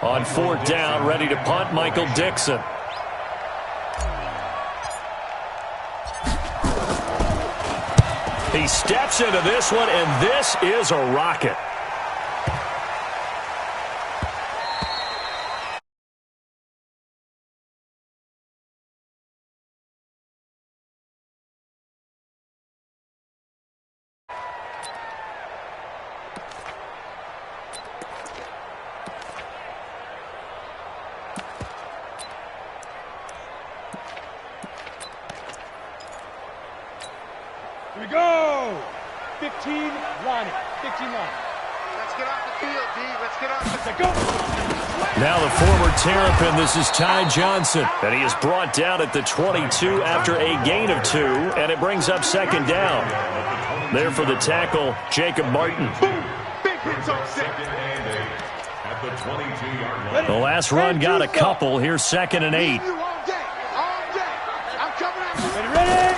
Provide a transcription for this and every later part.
On fourth down, ready to punt, Michael Dixon. He steps into this one, and this is a rocket. Here we go! 15 line it. 15 line. Let's get off the field, D. Let's get off the field. Go! Now the former Terrapin, this is Ty Johnson. And he is brought down at the 22 after a gain of 2. And it brings up second down. There for the tackle, Jacob Martin. Boom! Big hits on second. At the 22-yard line. The last run got a couple. Here's 2nd and 8. All day. I'm coming after you. Ready?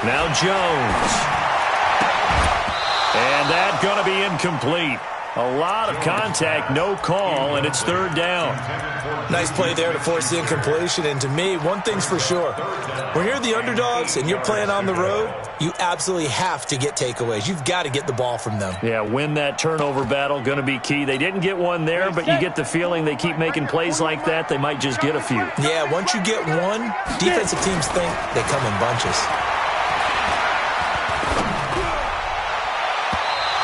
Now Jones. And that's going to be incomplete. A lot of contact, no call, and it's 3rd down. Nice play there to force the incompletion. And to me, one thing's for sure. When you're the underdogs and you're playing on the road, you absolutely have to get takeaways. You've got to get the ball from them. Yeah, win that turnover battle, going to be key. They didn't get one there, but you get the feeling they keep making plays like that, they might just get a few. Yeah, once you get one, defensive teams think they come in bunches.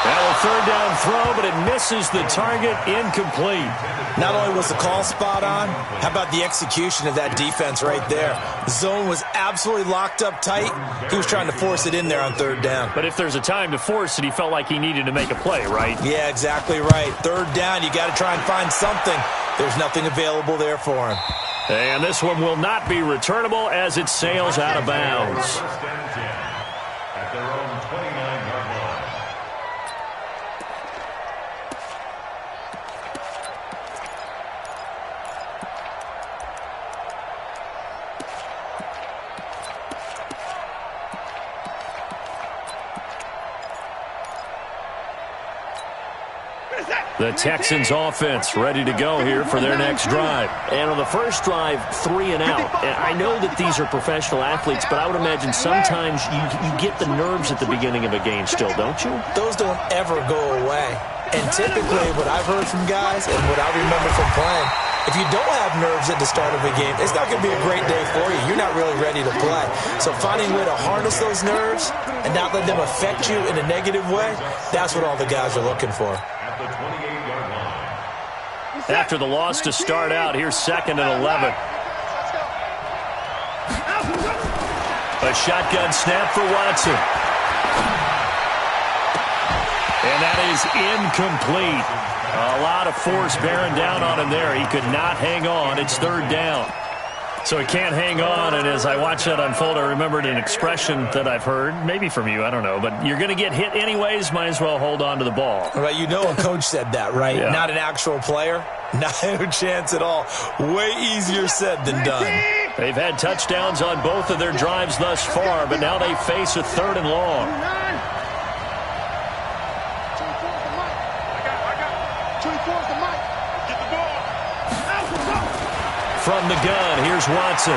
Now a 3rd down throw, but it misses the target, incomplete. Not only was the call spot on, how about the execution of that defense right there? The zone was absolutely locked up tight. He was trying to force it in there on 3rd down. But if there's a time to force it, he felt like he needed to make a play, right? Yeah, exactly right. 3rd down, you got to try and find something. There's nothing available there for him. And this one will not be returnable as it sails out of bounds. At their own 29-yard line. The Texans offense ready to go here for their next drive. And on the first drive, 3 and out. And I know that these are professional athletes, but I would imagine sometimes you get the nerves at the beginning of a game still, don't you? Those don't ever go away. And typically what I've heard from guys and what I remember from playing, if you don't have nerves at the start of a game, it's not going to be a great day for you. You're not really ready to play. So finding a way to harness those nerves and not let them affect you in a negative way, that's what all the guys are looking for. At the 28-yard line. After the loss to start out, here's 2nd and 11. A shotgun snap for Watson. And that is incomplete. A lot of force bearing down on him there. He could not hang on. It's 3rd down. So he can't hang on, and as I watched that unfold, I remembered an expression that I've heard, maybe from you, I don't know, but you're going to get hit anyways, might as well hold on to the ball. Right, you know a coach said that, right? Yeah. Not an actual player. Not a chance at all. Way easier said than done. They've had touchdowns on both of their drives thus far, but now they face a 3rd and long. From the gun, here's Watson.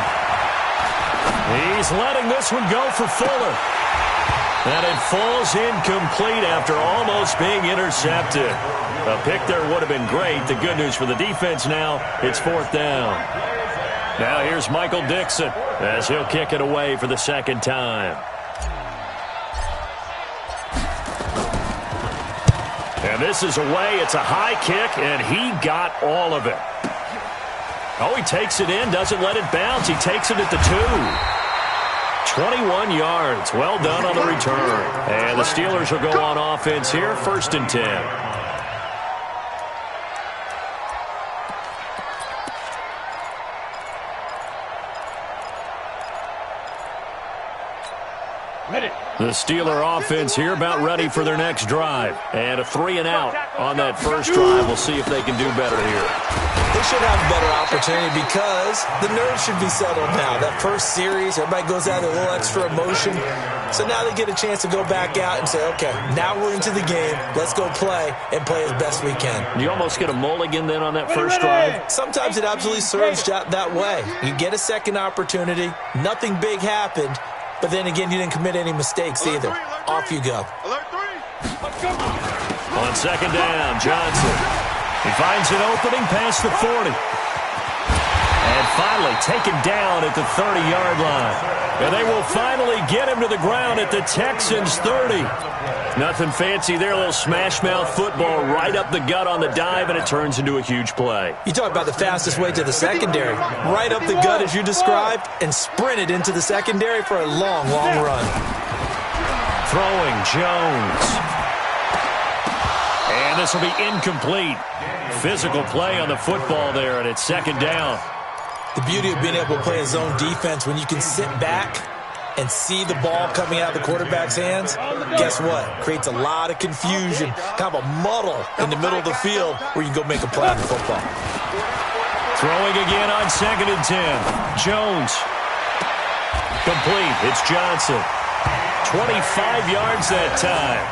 He's letting this one go for Fuller. And it falls incomplete after almost being intercepted. A pick there would have been great. The good news for the defense now, it's 4th down. Now here's Michael Dixon as he'll kick it away for the 2nd time. And this is away. It's a high kick, and he got all of it. Oh, he takes it in, doesn't let it bounce. He takes it at the 2. 21 yards. Well done on the return. And the Steelers will go on offense here, 1st and 10. Ready. The Steeler offense here about ready for their next drive. And a 3-and-out on that first drive. We'll see if they can do better here. They should have a better opportunity because the nerves should be settled now. That first series, everybody goes out with a little extra emotion. So now they get a chance to go back out and say, okay, now we're into the game. Let's go play and play as best we can. You almost get a mulligan then on that first drive? Sometimes it absolutely serves that way. You get a second opportunity. Nothing big happened. But then again, you didn't commit any mistakes either. Off you go. On second down, Johnson. He finds an opening past the 40. And finally taken down at the 30-yard line. And they will finally get him to the ground at the Texans' 30. Nothing fancy there, a little smash-mouth football right up the gut on the dive, and it turns into a huge play. You talk about the fastest way to the secondary. Right up the gut as you described and sprinted into the secondary for a long, long run. Throwing Jones. And this will be incomplete. Physical play on the football there, and it's second down. The beauty of being able to play a zone defense when you can sit back and see the ball coming out of the quarterback's hands, guess what? Creates a lot of confusion, kind of a muddle in the middle of the field where you can go make a play on the football. Throwing again on 2nd and 10. Jones. Complete. It's Johnson. 25 yards that time.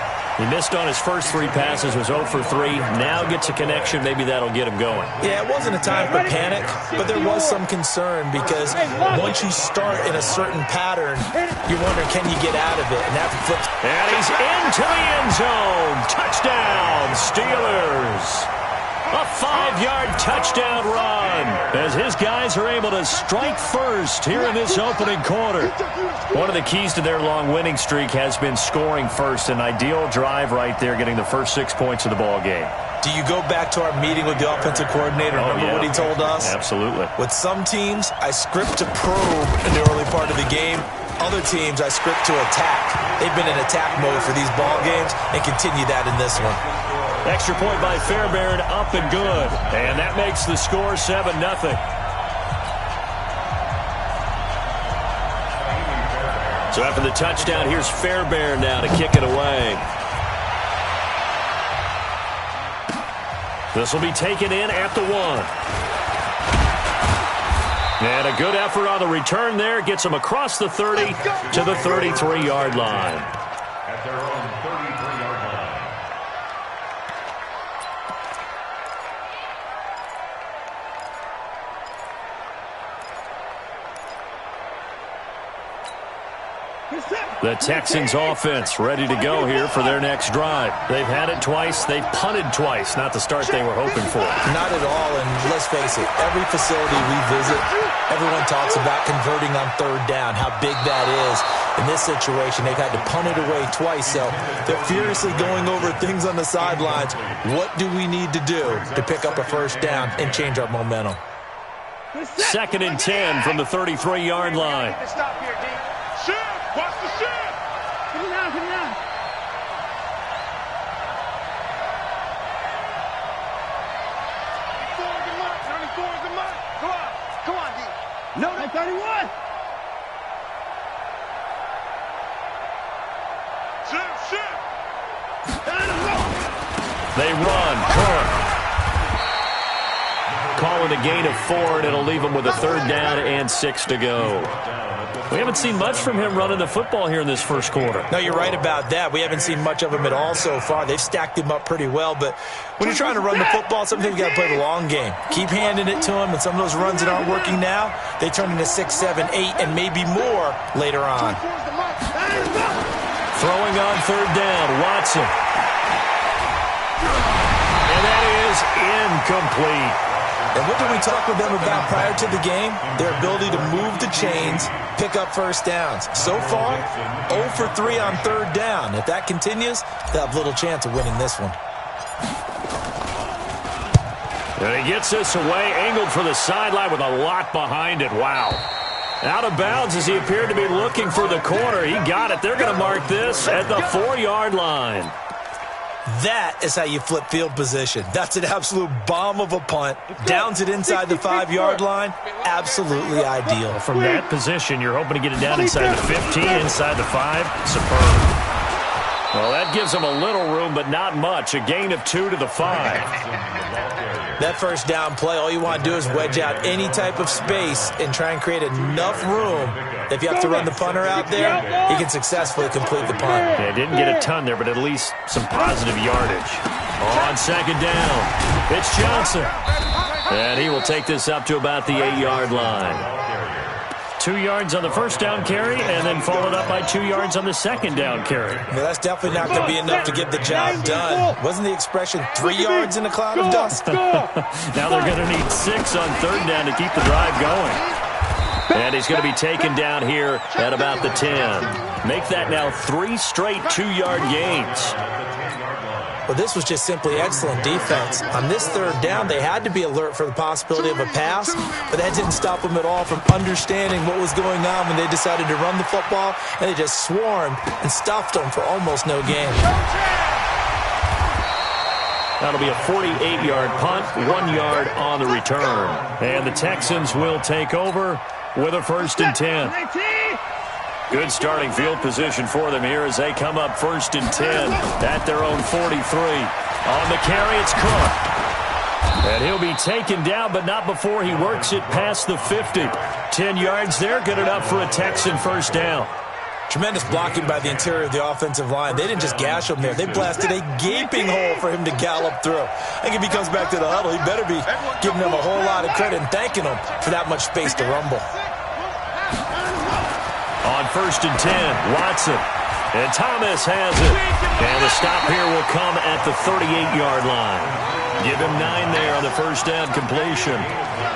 He missed on his first 3 passes, was 0 for 3. Now gets a connection. Maybe that'll get him going. Yeah, it wasn't a time for panic, but there was some concern because once you start in a certain pattern, you wonder, can you get out of it? And that flips. And he's into the end zone. Touchdown, Steelers. A 5-yard touchdown run as his guys are able to strike first here in this opening quarter. One of the keys to their long winning streak has been scoring first. An ideal drive right there, getting the first 6 points of the ball game. Do you go back to our meeting with the offensive coordinator? Remember what he told us? Absolutely. With some teams, I script to probe in the early part of the game. Other teams, I script to attack. They've been in attack mode for these ball games and continue that in this one. Extra point by Fairbairn, up and good. And that makes the score 7-0. So after the touchdown, here's Fairbairn now to kick it away. This will be taken in at the 1. And a good effort on the return there. Gets him across the 30 to the 33-yard line. At their own 33-yard line. The Texans offense ready to go here for their next drive. They've had it twice. They've punted twice. Not the start they were hoping for. Not at all, and let's face it, every facility we visit, everyone talks about converting on 3rd down, how big that is. In this situation, they've had to punt it away twice, so they're furiously going over things on the sidelines. What do we need to do to pick up a 1st down and change our momentum? 2nd and 10 from the 33-yard line. Stop here, D. Shoot! Watch the shoot! Come down, come down. Come on, D. No, 31. Shoot! They run. Kirk. Calling a gain of 4, and it'll leave them with a 3rd down and 6 to go. We haven't seen much from him running the football here in this first quarter. No, you're right about that. We haven't seen much of him at all so far. They've stacked him up pretty well, but when you're trying to run the football, sometimes you got to play the long game. Keep handing it to him, and some of those runs that aren't working now, they turn into 6, 7, 8, and maybe more later on. Throwing on 3rd down, Watson. And that is incomplete. And what did we talk with them about prior to the game? Their ability to move the chains, pick up 1st downs. So far, 0 for 3 on 3rd down. If that continues, they'll have little chance of winning this one. And he gets this away, angled for the sideline with a lot behind it. Wow. Out of bounds as he appeared to be looking for the corner. He got it. They're going to mark this at the 4-yard line. That is how you flip field position. That's an absolute bomb of a punt. Downs it inside the 5-yard line. Absolutely ideal. From that position, you're hoping to get it down inside the 15, inside the 5. Superb. Well, that gives them a little room, but not much. A gain of 2 to the 5. That first down play, all you want to do is wedge out any type of space and try and create enough room. If you have to run the punter out there, he can successfully complete the punt. Yeah, didn't get a ton there, but at least some positive yardage. On second down, it's Johnson. And he will take this up to about the 8-yard line. 2 yards on the first down carry, and then followed up by 2 yards on the second down carry. Well, that's definitely not going to be enough to get the job done. Wasn't the expression 3 yards in a cloud of dust? Now they're going to need 6 on third down to keep the drive going. And he's going to be taken down here at about the 10. Make that now 3 straight 2-yard gains. Well, this was just simply excellent defense. On this third down, they had to be alert for the possibility of a pass, but that didn't stop them at all from understanding what was going on when they decided to run the football, and they just swarmed and stuffed them for almost no gain. That'll be a 48-yard punt, 1 yard on the return. And the Texans will take over with a 1st and 10. Good starting field position for them here as they come up 1st and 10 at their own 43. On the carry, it's Cook. And he'll be taken down, but not before he works it past the 50. 10 yards there, good enough for a Texan first down. Tremendous blocking by the interior of the offensive line. They didn't just gash him there. They blasted a gaping hole for him to gallop through. I think if he comes back to the huddle, he better be giving them a whole lot of credit and thanking them for that much space to rumble. On 1st and 10, Watson. And Thomas has it. And the stop here will come at the 38-yard line. Give him 9 there on the first down completion.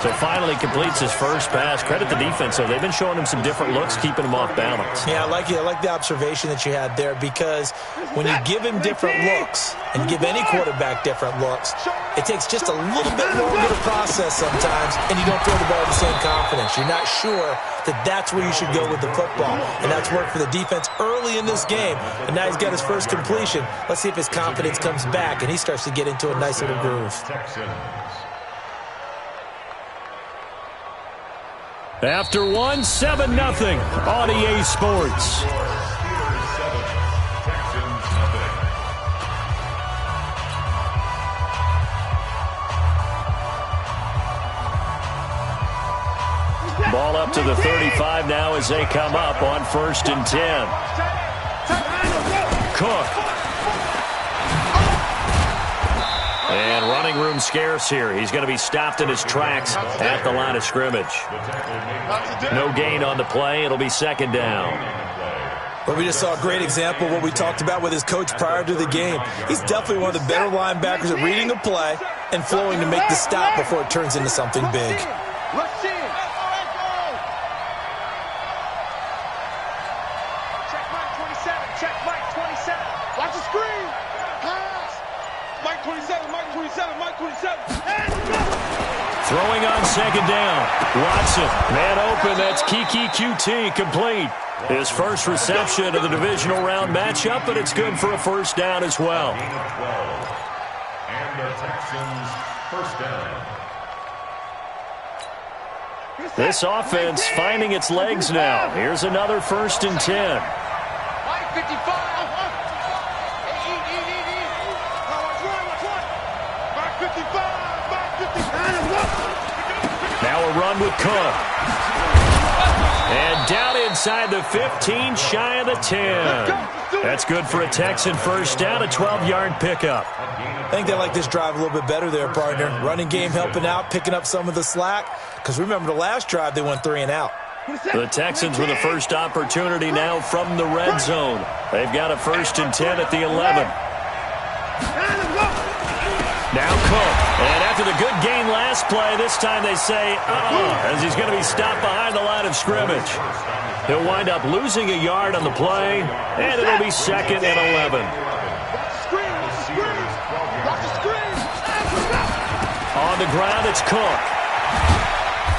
So finally completes his first pass. Credit the defense, though. They've been showing him some different looks, keeping him off balance. Yeah, I like the observation that you had there, because when you give him different looks and give any quarterback different looks, it takes just a little bit longer to process sometimes, and you don't throw the ball with the same confidence. You're not sure that that's where you should go with the football, and that's worked for the defense early in this game, and now he's got his first completion. Let's see if his confidence comes back and he starts to get into a nice little groove. After 1, 7-0 on EA Sports. Ball up to the 35 now as they come up on 1st and 10. Cook. And running room scarce here. He's going to be stopped in his tracks at the line of scrimmage. No gain on the play. It'll be 2nd down. Well, we just saw a great example of what we talked about with his coach prior to the game. He's definitely one of the better linebackers at reading a play and flowing to make the stop before it turns into something big. Throwing on 2nd down. Watson, man open. That's Kiki QT, complete. His first reception of the divisional round matchup, but it's good for a first down as well. And the Texans first down. This offense finding its legs now. Here's another 1st and 10. Now a run with Cook. And down inside the 15, shy of the 10. That's good for a Texan first down, a 12-yard pickup. I think they like this drive a little bit better there, partner. Running game helping out, picking up some of the slack. Because remember, the last drive, they went 3 and out. The Texans with a first opportunity now from the red zone. They've got a 1st and 10 at the 11. Now Cook. And after the good gain last play, this time they say, as he's going to be stopped behind the line of scrimmage. He'll wind up losing a yard on the play, and it'll be 2nd and 11. On the ground, it's Cook.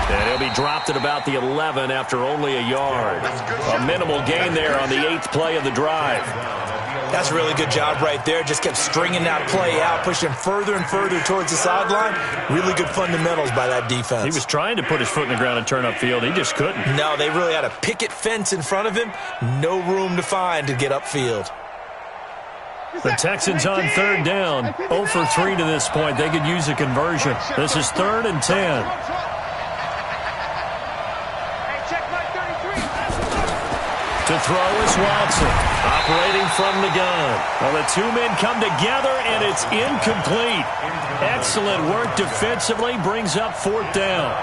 And he'll be dropped at about the 11 after only a yard. A minimal gain there on the 8th play of the drive. That's a really good job right there. Just kept stringing that play out, pushing further and further towards the sideline. Really good fundamentals by that defense. He was trying to put his foot in the ground and turn upfield. He just couldn't. No, they really had a picket fence in front of him. No room to find to get upfield. The Texans on third down. 0 for 3 to this point. They could use a conversion. This is 3rd and 10. To throw is Watson, operating from the gun. Well, the two men come together, and it's incomplete. Excellent work defensively, brings up 4th down.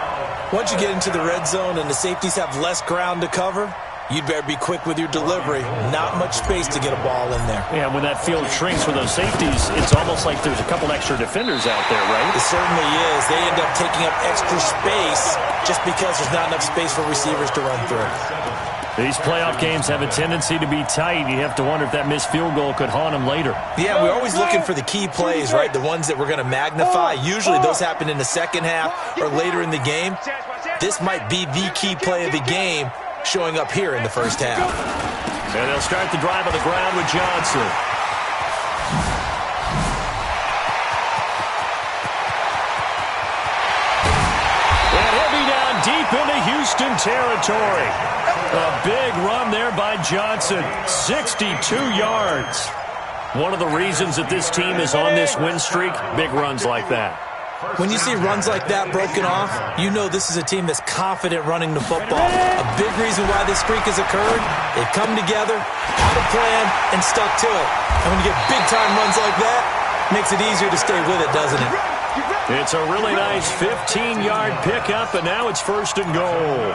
Once you get into the red zone and the safeties have less ground to cover, you'd better be quick with your delivery. Not much space to get a ball in there. Yeah, when that field shrinks with those safeties, it's almost like there's a couple extra defenders out there, right? It certainly is. They end up taking up extra space just because there's not enough space for receivers to run through. These playoff games have a tendency to be tight. You have to wonder if that missed field goal could haunt them later. Yeah, we're always looking for the key plays, right? The ones that we're going to magnify. Usually those happen in the second half or later in the game. This might be the key play of the game showing up here in the first half. And they'll start the drive on the ground with Johnson. And he'll be down deep into Houston territory. A big run there by Johnson. 62 yards. One of the reasons that this team is on this win streak, big runs like that. When you see runs like that broken off, you know this is a team that's confident running the football. A big reason why this streak has occurred, they've come together, had a plan, and stuck to it. And when you get big-time runs like that, it makes it easier to stay with it, doesn't it? It's a really nice 15-yard pickup, and now it's 1st and goal.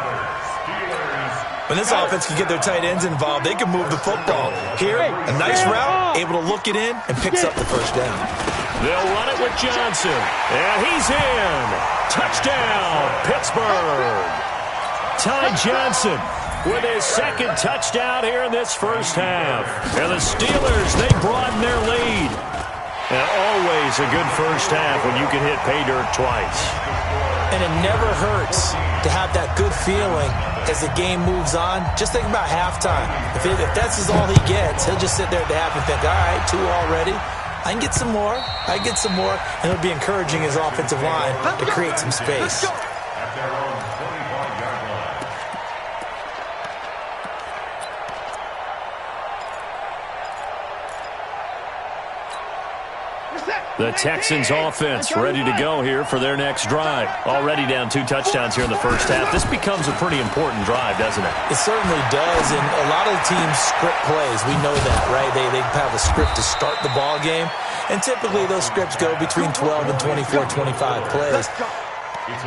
When this offense can get their tight ends involved, they can move the football. Here, a nice route, able to look it in, and picks up the 1st down. They'll run it with Johnson. And he's in. Touchdown, Pittsburgh. Ty Johnson with his 2nd touchdown here in this first half. And the Steelers, they broaden their lead. And always a good first half when you can hit pay dirt twice. And it never hurts to have that good feeling as the game moves on. Just think about halftime. If that's all he gets, he'll just sit there at the half and think, all right, 2 already. I can get some more. I can get some more. And it'll be encouraging his offensive line to create some space. The Texans offense ready to go here for their next drive. Already down 2 touchdowns here in the first half. This becomes a pretty important drive, doesn't it? It certainly does, and a lot of teams script plays. We know that, right? They have a script to start the ball game, and typically those scripts go between 12 and 24, 25 plays.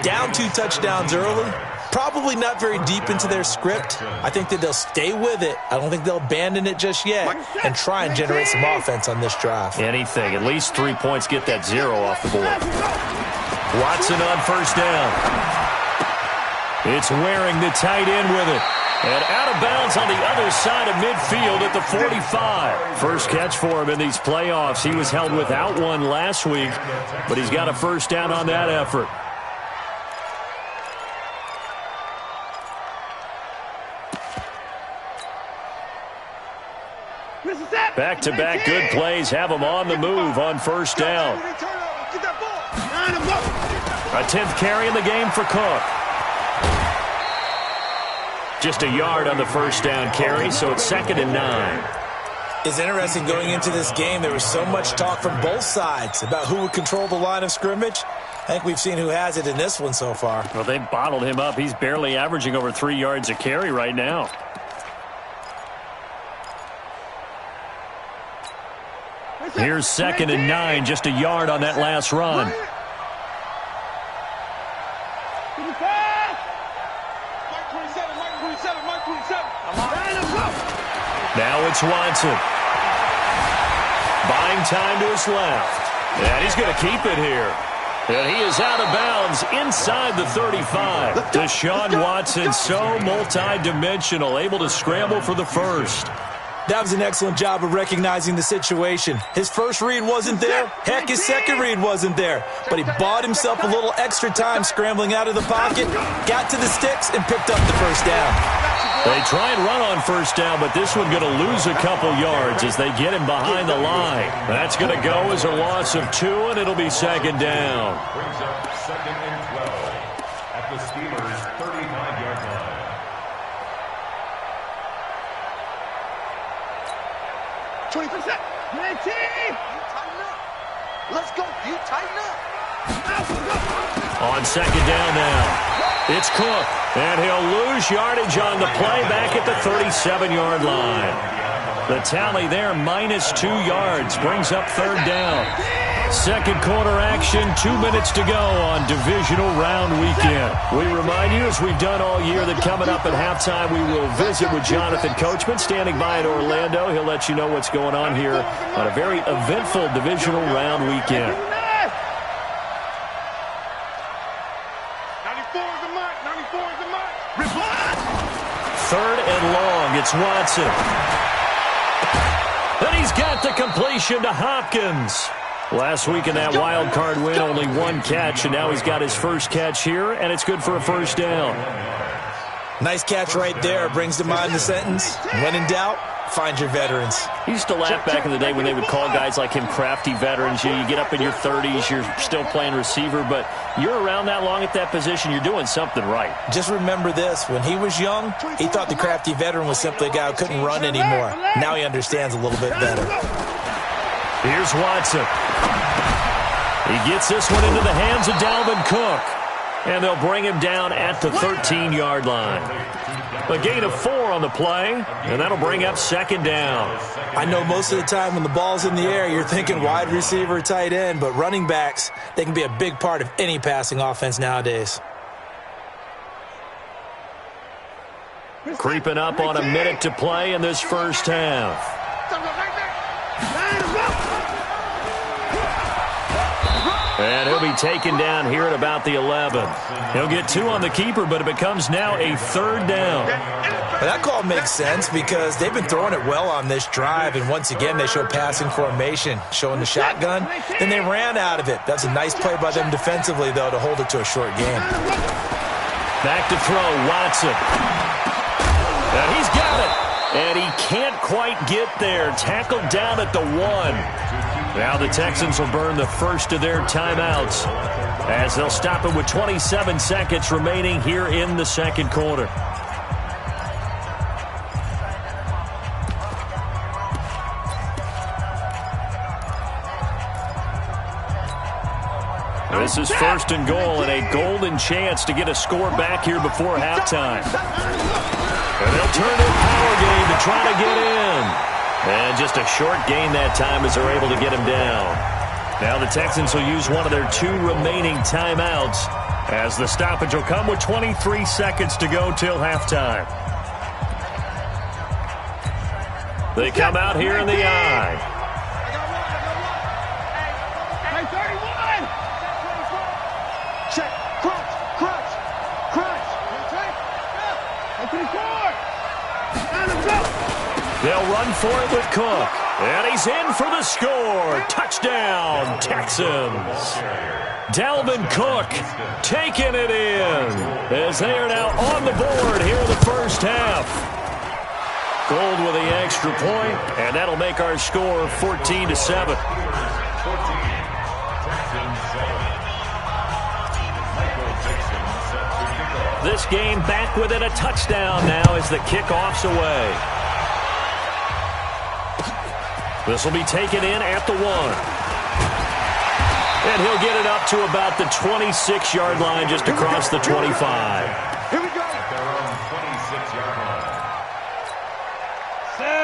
Down 2 touchdowns early, probably not very deep into their script. I think that they'll stay with it. I don't think they'll abandon it just yet and try and generate some offense on this drive. Anything. At least 3 points, get that 0 off the board. Watson on 1st down. It's Waring, the tight end, with it. And out of bounds on the other side of midfield at the 45. First catch for him in these playoffs. He was held without one last week, but he's got a 1st down on that effort. Back-to-back good plays have him on the move on 1st down. A 10th carry in the game for Cook. Just a yard on the 1st down carry, so it's 2nd and 9. It's interesting going into this game. There was so much talk from both sides about who would control the line of scrimmage. I think we've seen who has it in this one so far. Well, they bottled him up. He's barely averaging over 3 yards a carry right now. Here's 2nd and 9, just a yard on that last run. Now it's Watson. Buying time to his left. And he's going to keep it here. And he is out of bounds inside the 35. Deshaun Watson, so multi-dimensional, able to scramble for the 1st. That was an excellent job of recognizing the situation. His first read wasn't there. Heck, his second read wasn't there. But he bought himself a little extra time scrambling out of the pocket, got to the sticks, and picked up the 1st down. They try and run on first down, but this one going to lose a couple yards as they get him behind the line. That's going to go as a loss of 2, and it'll be second down. Brings up 2nd and 12 at the Steelers' 35-yard line. Let's go. You tighten up. On second down now, it's Cook, and he'll lose yardage on the play back at the 37-yard line. The tally there, -2 yards, brings up third down. Second quarter action, 2 minutes to go on divisional round weekend. We remind you, as we've done all year, that coming up at halftime, we will visit with Jonathan Coachman, standing by in Orlando. He'll let you know what's going on here on a very eventful divisional round weekend. 94 is the mark. 94 is the mark. Third and long, it's Watson. And he's got the completion to Hopkins. Last week in that wild card win, only 1 catch, and now he's got his first catch here, and it's good for a first down. Nice catch right there. Brings to mind the sentence, when in doubt, find your veterans. He used to laugh back in the day when they would call guys like him crafty veterans. You get up in your 30s, you're still playing receiver, but you're around that long at that position, you're doing something right. Just remember this. When he was young, he thought the crafty veteran was simply a guy who couldn't run anymore. Now he understands a little bit better. Here's Watson. He gets this one into the hands of Dalvin Cook. And they'll bring him down at the 13-yard line. A gain of 4 on the play, and that'll bring up second down. I know most of the time when the ball's in the air, you're thinking wide receiver, tight end, but running backs, they can be a big part of any passing offense nowadays. Creeping up on a minute to play in this first half. And he'll be taken down here at about the 11. He'll get 2 on the keeper, but it becomes now a third down. But that call makes sense because they've been throwing it well on this drive, and once again they show passing formation, showing the shotgun. Then they ran out of it. That's a nice play by them defensively, though, to hold it to a short game. Back to throw, Watson. And he's got it. And he can't quite get there. Tackled down at the 1. Now the Texans will burn the first of their timeouts as they'll stop it with 27 seconds remaining here in the second quarter. This is first and goal and a golden chance to get a score back here before halftime. And they'll turn in power game to try to get in. And just a short gain that time as they're able to get him down. Now the Texans will use one of their 2 remaining timeouts as the stoppage will come with 23 seconds to go till halftime. They come out here in the eye. Check. Crunch. They'll run for it with Cook. And he's in for the score. Touchdown, Texans. Dalvin Cook taking it in as they are now on the board here in the first half. Gold with the extra point, and that'll make our score 14-7. This game back within a touchdown now as the kickoff's away. This will be taken in at the 1. And he'll get it up to about the 26-yard line just across the 25. Here we go.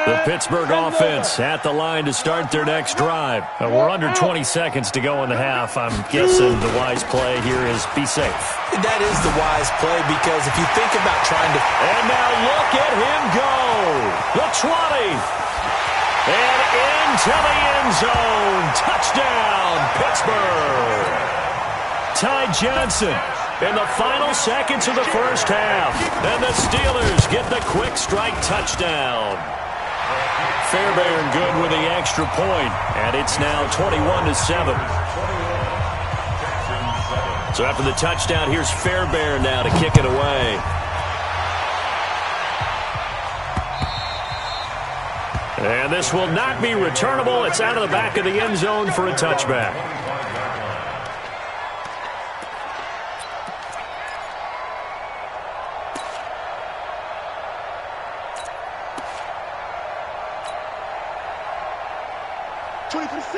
The Pittsburgh offense at the line to start their next drive. We're under 20 seconds to go in the half. I'm guessing the wise play here is be safe. That is the wise play because if you think about trying to... And now look at him go. The 20. And into the end zone. Touchdown, Pittsburgh. Ty Johnson in the final seconds of the first half. And the Steelers get the quick strike touchdown. Fairbairn good with the extra point. And it's now 21-7. So after the touchdown, here's Fairbairn now to kick it away. And this will not be returnable. It's out of the back of the end zone for a touchback.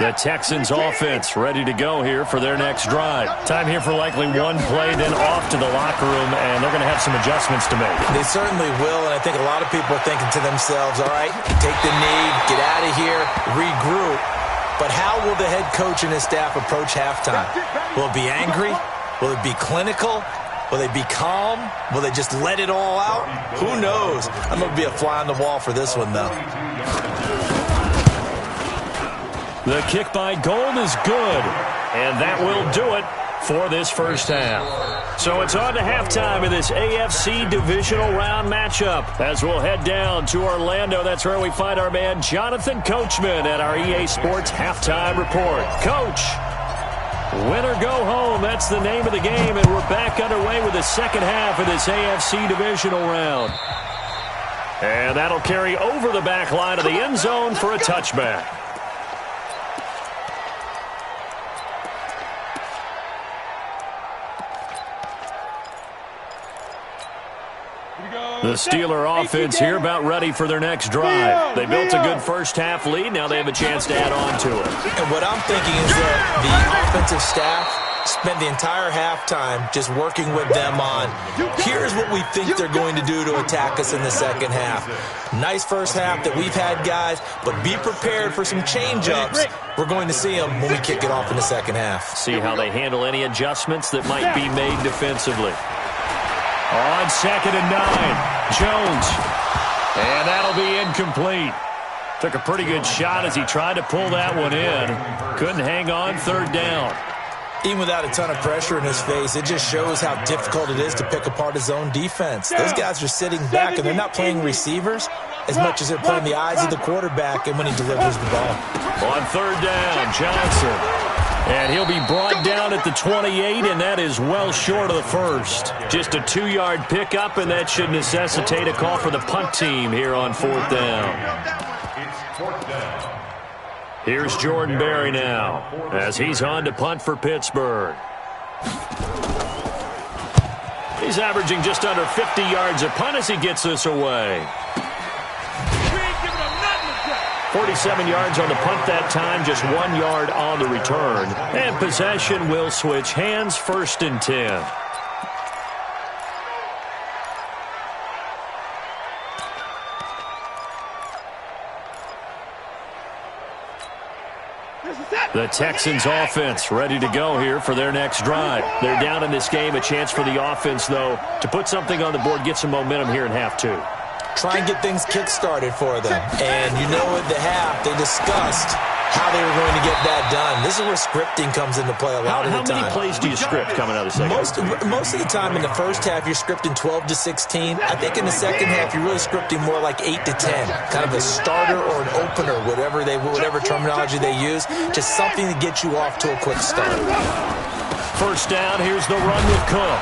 The Texans offense ready to go here for their next drive. Time here for likely one play, then off to the locker room, and they're going to have some adjustments to make. They certainly will, and I think a lot of people are thinking to themselves, all right, take the knee, get out of here, regroup. But how will the head coach and his staff approach halftime? Will it be angry? Will it be clinical? Will they be calm? Will they just let it all out? Who knows? I'm going to be a fly on the wall for this one, though. The kick by Gold is good, and that will do it for this first half. So it's on to halftime in this AFC divisional round matchup as we'll head down to Orlando. That's where we find our man Jonathan Coachman at our EA Sports Halftime Report. Coach, win or go home, that's the name of the game, and we're back underway with the second half of this AFC divisional round. And that'll carry over the back line of the end zone for a touchback. The Steeler offense here about ready for their next drive. They built a good first half lead. Now they have a chance to add on to it. And what I'm thinking is that the offensive staff spent the entire halftime just working with them on, here's what we think they're going to do to attack us in the second half. Nice first half that we've had, guys, but be prepared for some change-ups. We're going to see them when we kick it off in the second half. See how they handle any adjustments that might be made defensively. On 2nd and 9, Jones. And that'll be incomplete. Took a pretty good shot as he tried to pull that one in. Couldn't hang on, 3rd down. Even without a ton of pressure in his face, it just shows how difficult it is to pick apart his own defense. Those guys are sitting back, and they're not playing receivers as much as they're playing the eyes of the quarterback and when he delivers the ball. On 3rd down, Johnson. And he'll be brought down at the 28, and that is well short of the first. Just a 2-yard pickup, and that should necessitate a call for the punt team here on 4th down. It's 4th down. Here's Jordan Berry now as he's on to punt for Pittsburgh. He's averaging just under 50 yards a punt as he gets this away. 47 yards on the punt that time, just 1 yard on the return. And possession will switch hands, 1st and 10. The Texans offense ready to go here for their next drive. They're down in this game. A chance for the offense, though, to put something on the board, get some momentum here in half 2. Try and get things kick-started for them. And you know at the half, they discussed how they were going to get that done. This is where scripting comes into play a lot of the time. How many plays do you script coming out of the second half? Most of the time in the first half, you're scripting 12 to 16. I think in the second half, you're really scripting more like 8 to 10. Kind of a starter or an opener, whatever terminology they use. Just something to get you off to a quick start. 1st down, here's the run with Cook.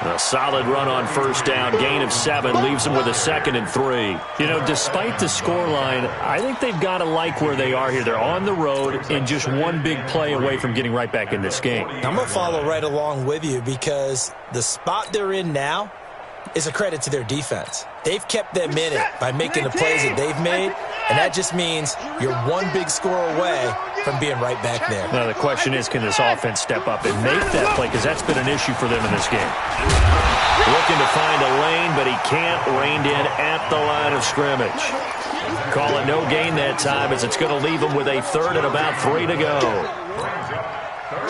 A solid run on 1st down, gain of 7, leaves them with a 2nd and 3. You know, despite the scoreline, I think they've got to like where they are here. They're on the road and just one big play away from getting right back in this game. I'm going to follow right along with you because the spot they're in now is a credit to their defense. They've kept them in it by making the plays that they've made, and that just means you're one big score away from being right back there. Now, the question is, can this offense step up and make that play? Because that's been an issue for them in this game. Looking to find a lane, but he can't. Reined in at the line of scrimmage. Call it no gain that time as it's going to leave them with a 3rd and about 3 to go.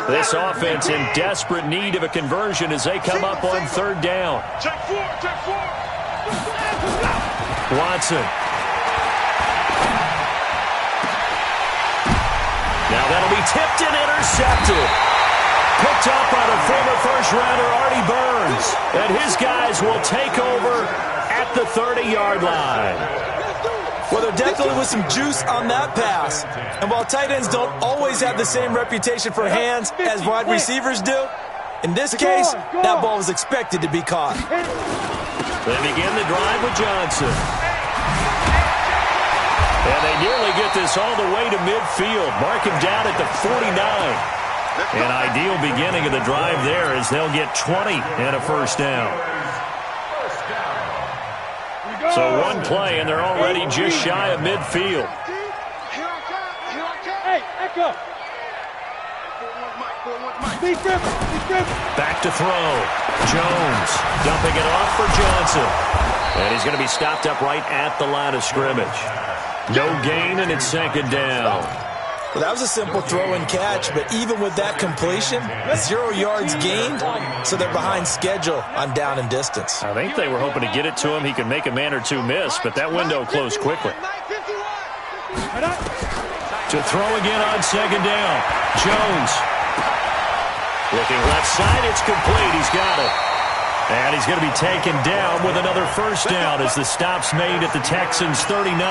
This offense in desperate need of a conversion as they come up on 3rd down. Watson. Now that'll be tipped and intercepted. Picked up by the former first-rounder Artie Burns. And his guys will take over at the 30-yard line. Well, there definitely was some juice on that pass. And while tight ends don't always have the same reputation for hands as wide receivers do, in this case, that ball was expected to be caught. They begin the drive with Johnson. And they nearly get this all the way to midfield. Mark him down at the 49. An ideal beginning of the drive there as they'll get 20 and a first down. So one play, and they're already just shy of midfield. Hey, Echo. Back to throw. Jones dumping it off for Johnson. And he's going to be stopped up right at the line of scrimmage. No gain, and it's second down. Well, that was a simple throw and catch, but even with that completion, 0 yards gained, so they're behind schedule on down and distance. I think they were hoping to get it to him. He could make a man or two miss, but that window closed quickly. To throw again on second down. Jones. Looking left side, it's complete. He's got it. And he's going to be taken down with another first down as the stop's made at the Texans' 39.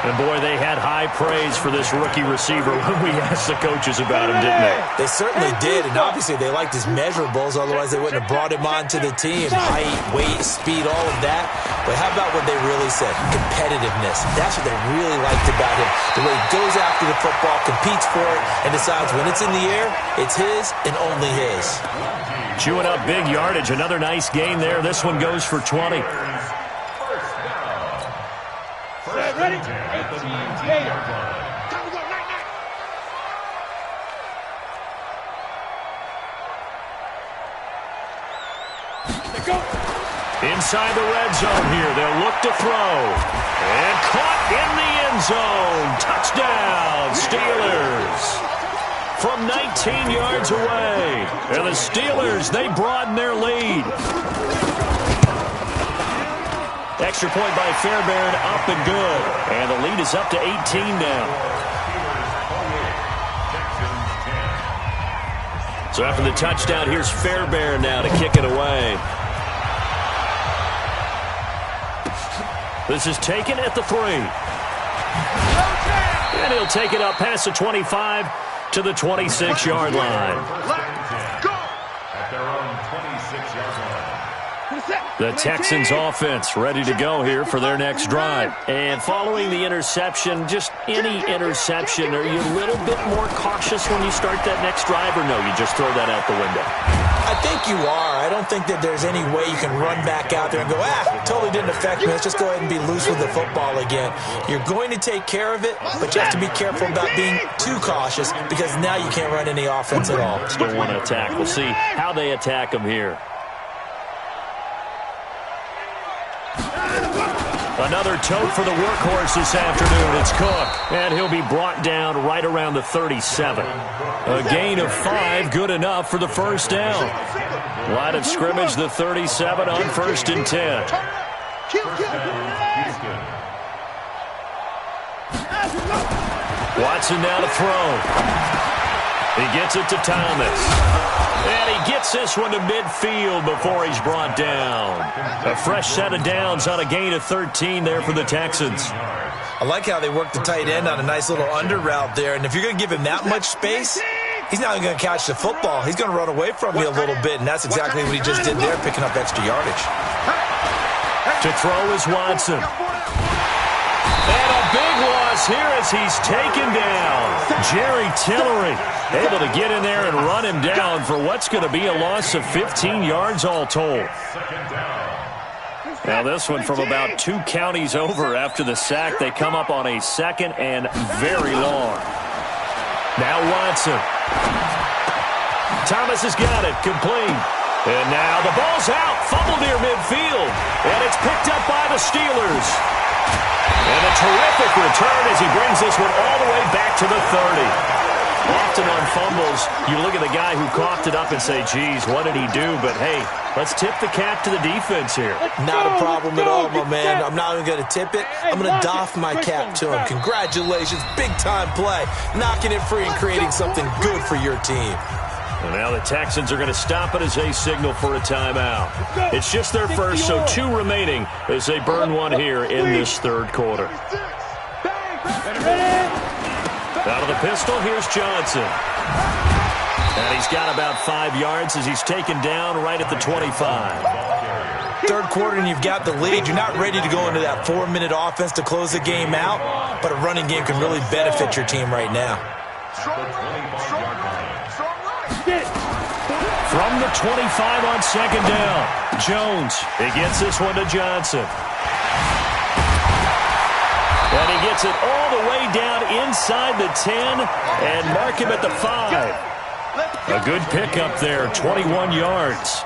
And, boy, they had high praise for this rookie receiver when we asked the coaches about him, didn't they? They certainly did, and obviously they liked his measurables, otherwise they wouldn't have brought him onto the team. Height, weight, speed, all of that. But how about what they really said? Competitiveness. That's what they really liked about him. The way he goes after the football, competes for it, and decides when it's in the air, it's his and only his. Chewing up big yardage. Another nice gain there. This one goes for 20. Ready? 18, go. Inside the red zone here. They'll look to throw. And caught in the end zone. Touchdown, Steelers. From 19 yards away. And the Steelers, they broaden their lead. Extra point by Fairbairn, up and good. And the lead is up to 18 now. So after the touchdown, here's Fairbairn now to kick it away. This is taken at the 3. And he'll take it up past the 25 to the 26-yard line. At their own 26-yard line. The Texans offense ready to go here for their next drive. And following the interception, just any interception, are you a little bit more cautious when you start that next drive, or no, you just throw that out the window? I think you are. I don't think that there's any way you can run back out there and go, totally didn't affect me. Let's just go ahead and be loose with the football again. You're going to take care of it, but you have to be careful about being too cautious because now you can't run any offense at all. Still want to attack. We'll see how they attack them here. Another tote for the workhorse this afternoon. It's Cook, and he'll be brought down right around the 37. A gain of 5, good enough for the first down. Line of scrimmage, the 37 on 1st and 10. Watson now to throw. He gets it to Thomas. And he gets this one to midfield before he's brought down. A fresh set of downs on a gain of 13 there for the Texans. I like how they work the tight end on a nice little under route there. And if you're going to give him that much space, he's not even going to catch the football. He's going to run away from you a little bit, and that's exactly what he just did there, picking up extra yardage. To throw is Watson. And a big loss here as he's taken down. Jerry Tillery able to get in there and run him down for what's going to be a loss of 15 yards all told. Now this one from about 2 counties over after the sack. They come up on a 2nd and very long. Now Watson. Thomas has got it, complete. And now the ball's out, fumbled near midfield. And it's picked up by the Steelers. And a terrific return as he brings this one all the way back to the 30. Often on fumbles, you look at the guy who coughed it up and say, geez, what did he do? But, hey, let's tip the cap to the defense here. Not a problem at all, my man. I'm not even going to tip it. I'm going to doff my cap to him. Congratulations, big-time play. Knocking it free and creating something good for your team. And now the Texans are going to stop it as they signal for a timeout. It's just their first, so 2 remaining as they burn one here in this 3rd quarter. Out of the pistol, here's Johnson. And he's got about 5 yards as he's taken down right at the 25. Third quarter and you've got the lead. You're not ready to go into that 4-minute offense to close the game out, but a running game can really benefit your team right now. From the 25 on second down, Jones. He gets this one to Johnson. And he gets it all the way down inside the 10 and mark him at the 5. A good pickup there, 21 yards.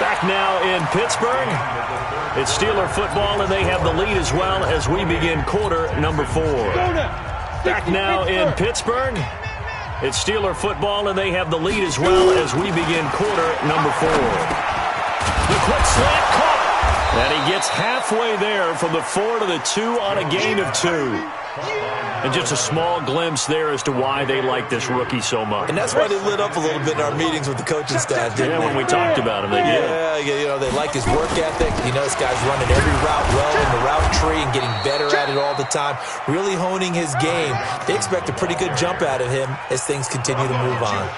Back now in Pittsburgh. It's Steeler football, and they have the lead as well as we begin quarter number 4. Back now in Pittsburgh. It's Steeler football, and they have the lead as well as we begin quarter number 4. The quick slant caught. And he gets halfway there from the 4 to the 2 on a gain of 2. And just a small glimpse there as to why they like this rookie so much. And that's why they lit up a little bit in our meetings with the coaching staff, didn't they? When we talked about him, they did. Yeah, you know, they like his work ethic. You know, this guy's running every route well in the route tree and getting better at it all the time, really honing his game. They expect a pretty good jump out of him as things continue to move on.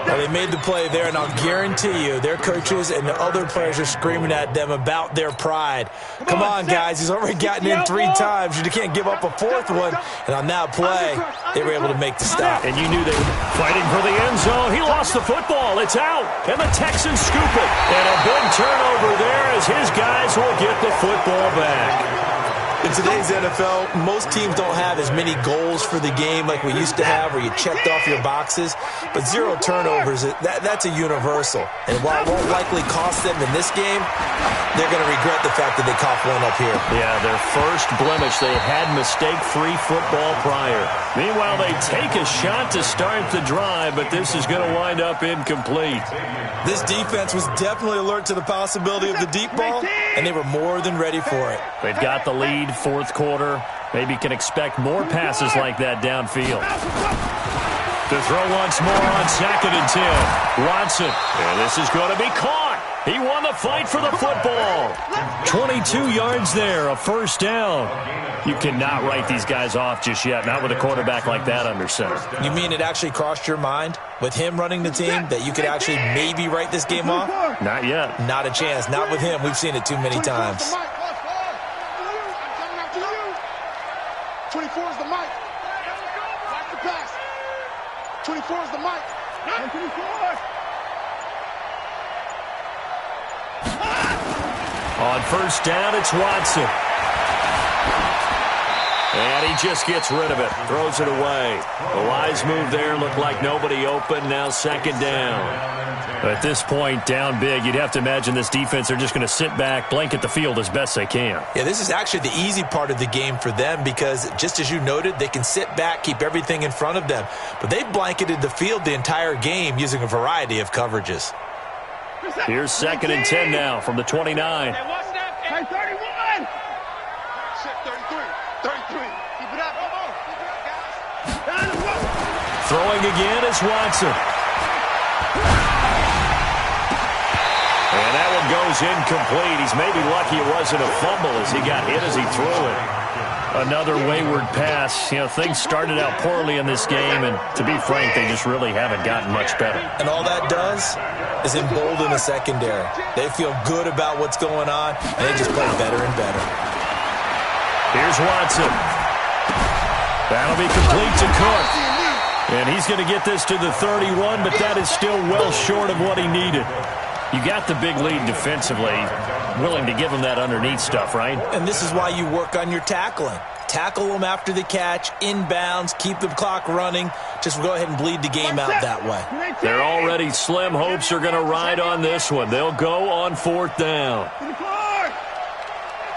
Now, they made the play there, and I'll guarantee you their coaches and the other players are screaming at them about their pride. Come on, guys. He's already gotten in 3 times. You can't give up a 4th one. And on that play, they were able to make the stop. And you knew they were fighting for the end zone. He lost the football. It's out. And the Texans scoop it. And a big turnover there as his guys will get the football back. In today's NFL, most teams don't have as many goals for the game like we used to have where you checked off your boxes. But 0 turnovers, that's a universal. And while it won't likely cost them in this game, they're going to regret the fact that they coughed one up here. Yeah, their first blemish. They had mistake-free football prior. Meanwhile, they take a shot to start the drive, but this is going to wind up incomplete. This defense was definitely alert to the possibility of the deep ball, and they were more than ready for it. They've got the lead, 4th quarter. Maybe can expect more passes like that downfield. To throw once more on 2nd and 10. Watson, and this is going to be caught. He won the fight for the football. 22 yards there, a first down. You cannot write these guys off just yet, not with a quarterback like that under center. You mean it actually crossed your mind with him running the team that you could actually maybe write this game off? Not yet. Not a chance. Not with him. We've seen it too many times. 24 is the mic. Watch the pass. 24 is the mic. 24. On first down, it's Watson. And he just gets rid of it, throws it away. A wise move there, looked like nobody open, now 2nd down. At this point, down big, you'd have to imagine this defense, they're just going to sit back, blanket the field as best they can. Yeah, this is actually the easy part of the game for them because, just as you noted, they can sit back, keep everything in front of them. But they blanketed the field the entire game using a variety of coverages. Here's 2nd and 10 now from the 29. Hey, watch that. Hey, 31. Shit, 33. 33. Keep it up. Come on. Keep it up, guys. Throwing again is Watson. And that one goes incomplete. He's maybe lucky it wasn't a fumble as he got hit as he threw it. Another wayward pass. You know, things started out poorly in this game, and to be frank, they just really haven't gotten much better. And all that does is embolden the secondary. They feel good about what's going on, and they just play better and better. Here's Watson. That'll be complete to Cook. And he's going to get this to the 31, but that is still well short of what he needed. You got the big lead defensively, willing to give him that underneath stuff, right? And this is why you work on your tackling. Tackle them after the catch, inbounds, keep the clock running. Just go ahead and bleed the game out that way. They're already slim hopes are going to ride on this one. They'll go on 4th down.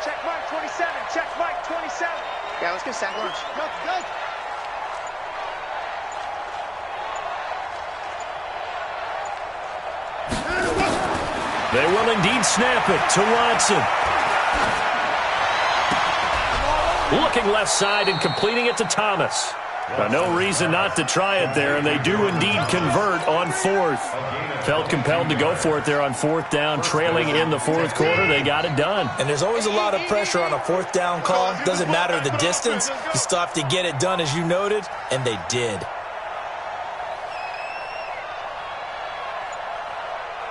Check Mike 27. Check Mike 27. Yeah, let's get sack lunch. Go, go. They will indeed snap it to Watson. Looking left side and completing it to Thomas. Now, no reason not to try it there, and they do indeed convert on 4th. Felt compelled to go for it there on 4th down, trailing in the 4th quarter. They got it done. And there's always a lot of pressure on a 4th down call. Doesn't matter the distance. You still have to get it done, as you noted, and they did.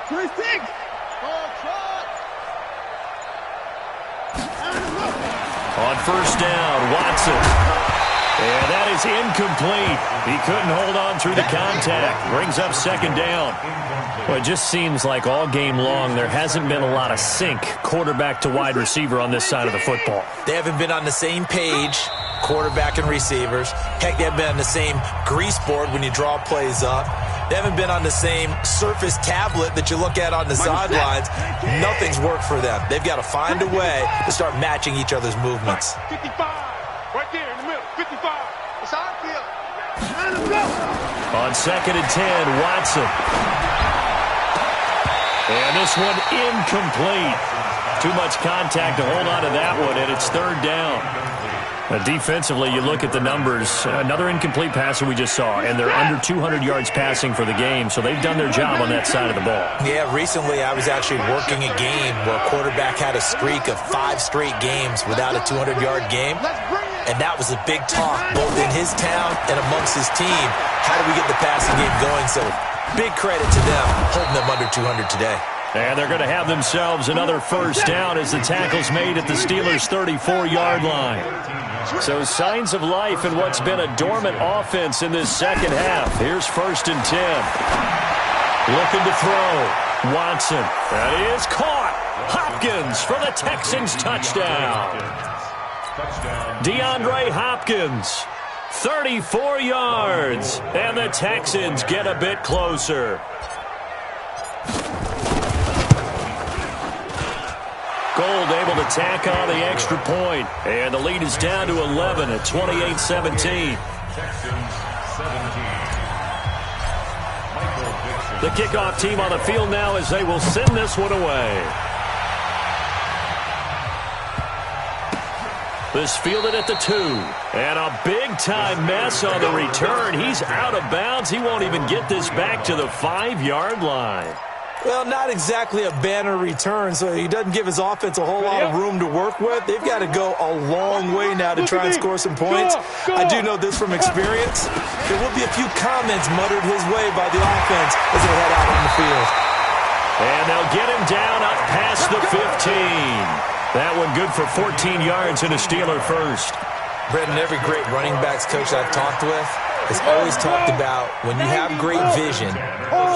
26. On first down, Watson. And that is incomplete. He couldn't hold on through the contact. Brings up second down. Well, it just seems like all game long there hasn't been a lot of sync quarterback to wide receiver on this side of the football. They haven't been on the same page, quarterback and receivers. Heck, they haven't been on the same grease board when you draw plays up. They haven't been on the same Surface tablet that you look at on the sidelines. Nothing's worked for them. They've got to find a way to start matching each other's movements. 55. Right there in the middle. 55. It's our field. On second and 10, Watson. And this one incomplete. Too much contact to hold on to that one, and it's third down. Defensively, you look at the numbers. Another incomplete passer we just saw, and they're under 200 yards passing for the game, so they've done their job on that side of the ball. Yeah, recently I was actually working a game where a quarterback had a streak of 5 straight games without a 200-yard game, and that was a big talk both in his town and amongst his team. How do we get the passing game going? So big credit to them holding them under 200 today. And they're going to have themselves another first down as the tackle's made at the Steelers' 34-yard line. So signs of life in what's been a dormant offense in this second half. Here's first and 10. Looking to throw. Watson. That is caught. Hopkins for the Texans touchdown. DeAndre Hopkins. 34 yards. And the Texans get a bit closer. Gold able to tack on the extra point. And the lead is down to 11 at 28-17. The kickoff team on the field now as they will send this one away. This fielded at the 2. And a big-time mess on the return. He's out of bounds. He won't even get this back to the 5-yard line. Well, not exactly a banner return, so he doesn't give his offense a whole lot of room to work with. They've got to go a long way now to try and score some points. I do know this from experience. There will be a few comments muttered his way by the offense as they head out on the field. And they'll get him down up past the 15. That one good for 14 yards and a Steeler first. Brendan, every great running backs coach I've talked with has always talked about when you have great vision,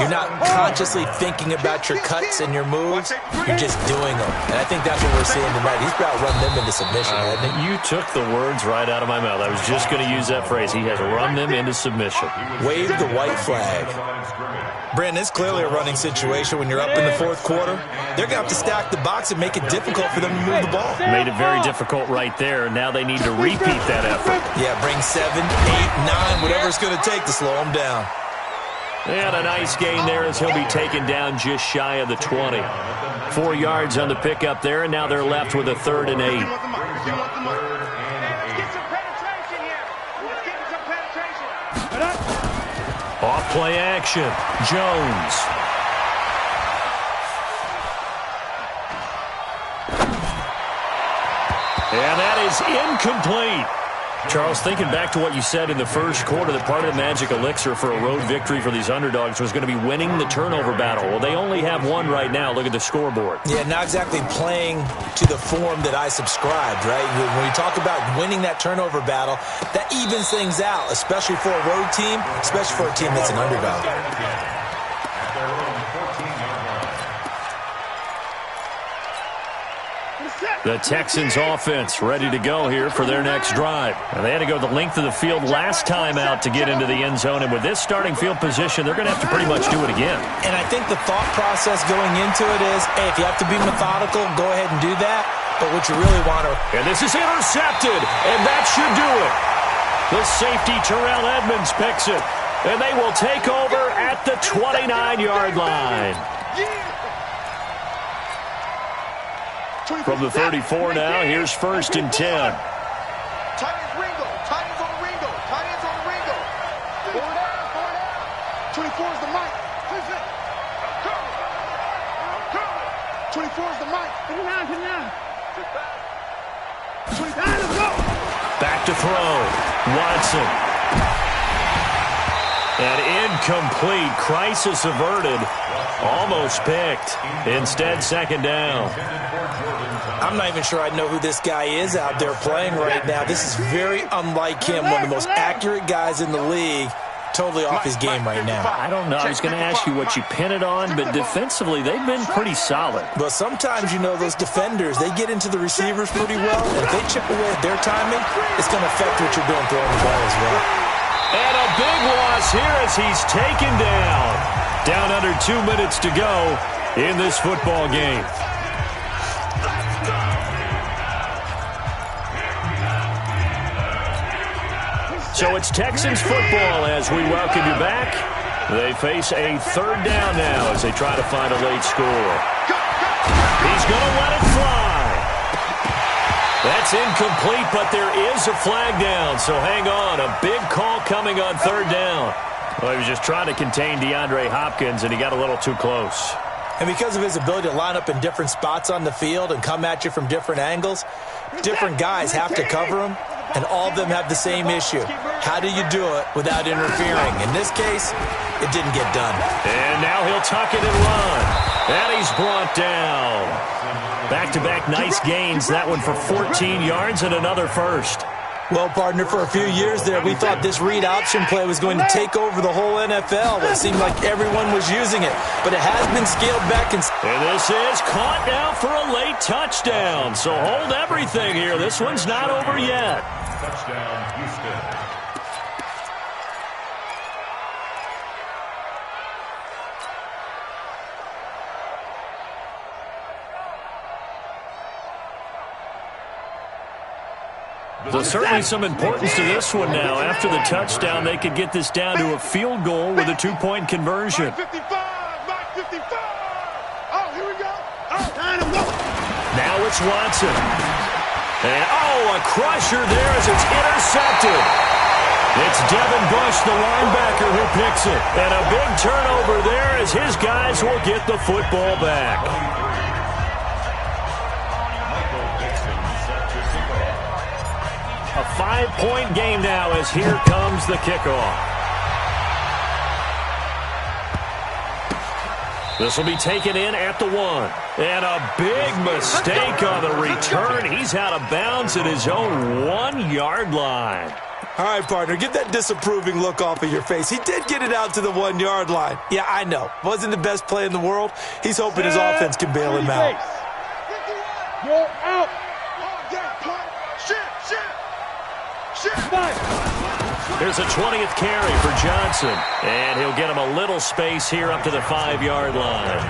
you're not consciously thinking about your cuts and your moves, you're just doing them. And I think that's what we're seeing tonight. He's about to run them into submission, hasn't he? You took the words right out of my mouth. I was just going to use that phrase. He has run them into submission. Wave the white flag. Brandon, it's clearly a running situation when you're up in the fourth quarter. They're going to have to stack the box and make it difficult for them to move the ball. Made it very difficult right there. Now they need to repeat that effort. Yeah, bring 7, 8, 9, whatever it's going to take to slow them down. And a nice gain there as he'll be taken down just shy of the 20. 4 yards on the pickup there, and now they're left with a 3rd and 8. Off play action. Jones. And that is incomplete. Charles, thinking back to what you said in the first quarter, that part of the magic elixir for a road victory for these underdogs was going to be winning the turnover battle. Well, they only have one right now. Look at the scoreboard. Yeah, not exactly playing to the form that I subscribed, right? When we talk about winning that turnover battle, that evens things out, especially for a road team, especially for a team that's an underdog. The Texans offense ready to go here for their next drive. And they had to go the length of the field last time out to get into the end zone. And with this starting field position, they're going to have to pretty much do it again. And I think the thought process going into it is, hey, if you have to be methodical, go ahead and do that. But what you really want to... And this is intercepted, and that should do it. The safety, Terrell Edmonds, picks it. And they will take over at the 29-yard line. From the 34 now, here's first and 10. Tight ends Ringo. Tight ends on Ringo. Tight ends on Ringo. Forward out. 24 is the mic. 24 is the mic. 29. 29, let's go. Back to throw. Watson. And incomplete. Crisis averted. Almost picked. Instead, second down. I'm not even sure I know who this guy is out there playing right now. This is very unlike him, one of the most accurate guys in the league. Totally off his game right now. I don't know. I was going to ask you what you pin it on, but defensively, they've been pretty solid. But sometimes, you know, those defenders, they get into the receivers pretty well. And if they chip away at their timing, it's going to affect what you're doing throwing the ball as well. And a big loss here as he's taken down. Down under 2 minutes to go in this football game. So it's Texans football as we welcome you back. They face a third down now as they try to find a late score. He's going to let it fly. That's incomplete, but there is a flag down, so hang on. A big call coming on third down. Well, he was just trying to contain DeAndre Hopkins, and he got a little too close. And because of his ability to line up in different spots on the field and come at you from different angles, different guys have to cover him, and all of them have the same issue. How do you do it without interfering? In this case, it didn't get done. And now he'll tuck it and run. And he's brought down. Back-to-back nice gains. That one for 14 yards and another first. Well, partner, for a few years there, we thought this read option play was going to take over the whole NFL. It seemed like everyone was using it, but it has been scaled back. And this is caught now for a late touchdown. So hold everything here. This one's not over yet. Touchdown, Houston. There's certainly some importance to this one now. After the touchdown, they could get this down to a field goal with a two-point conversion. 55, 55. Oh, here we go. Now it's Watson. And, a crusher there as it's intercepted. It's Devin Bush, the linebacker, who picks it. And a big turnover there as his guys will get the football back. A 5-point game now as here comes the kickoff. This will be taken in at the 1. And a big mistake on the return. He's out of bounds at his own 1-yard line. All right, partner, get that disapproving look off of your face. He did get it out to the 1-yard line. Yeah, I know. Wasn't the best play in the world. He's hoping his offense can bail him out. You're out. Here's a 20th carry for Johnson. And he'll get him a little space here up to the 5-yard line.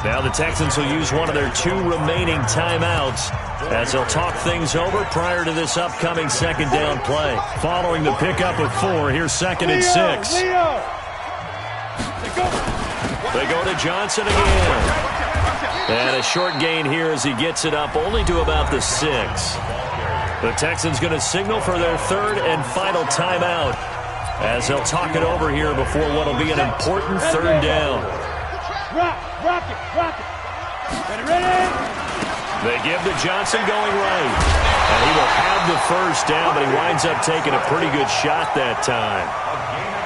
Now the Texans will use one of their 2 remaining timeouts as they'll talk things over prior to this upcoming second down play. Following the pickup of 4, here's 2nd and 6. They go to Johnson again. And a short gain here as he gets it up only to about the 6. The Texans going to signal for their 3rd and final timeout as they'll talk it over here before what will be an important 3rd down. Rock it. Ready? They give to Johnson going right. And he will have the first down, but he winds up taking a pretty good shot that time.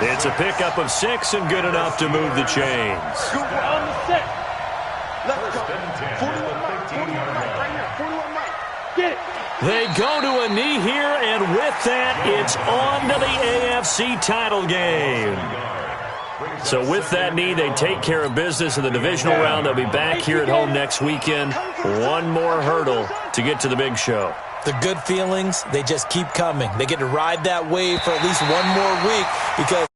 It's a pickup of 6 and good enough to move the chains. On the set. Let's go. 41 right here. 41 right. Get it. They go to a knee here, and with that, it's on to the AFC title game. So with that knee, they take care of business in the divisional round. They'll be back here at home next weekend. One more hurdle to get to the big show. The good feelings, they just keep coming. They get to ride that wave for at least one more week because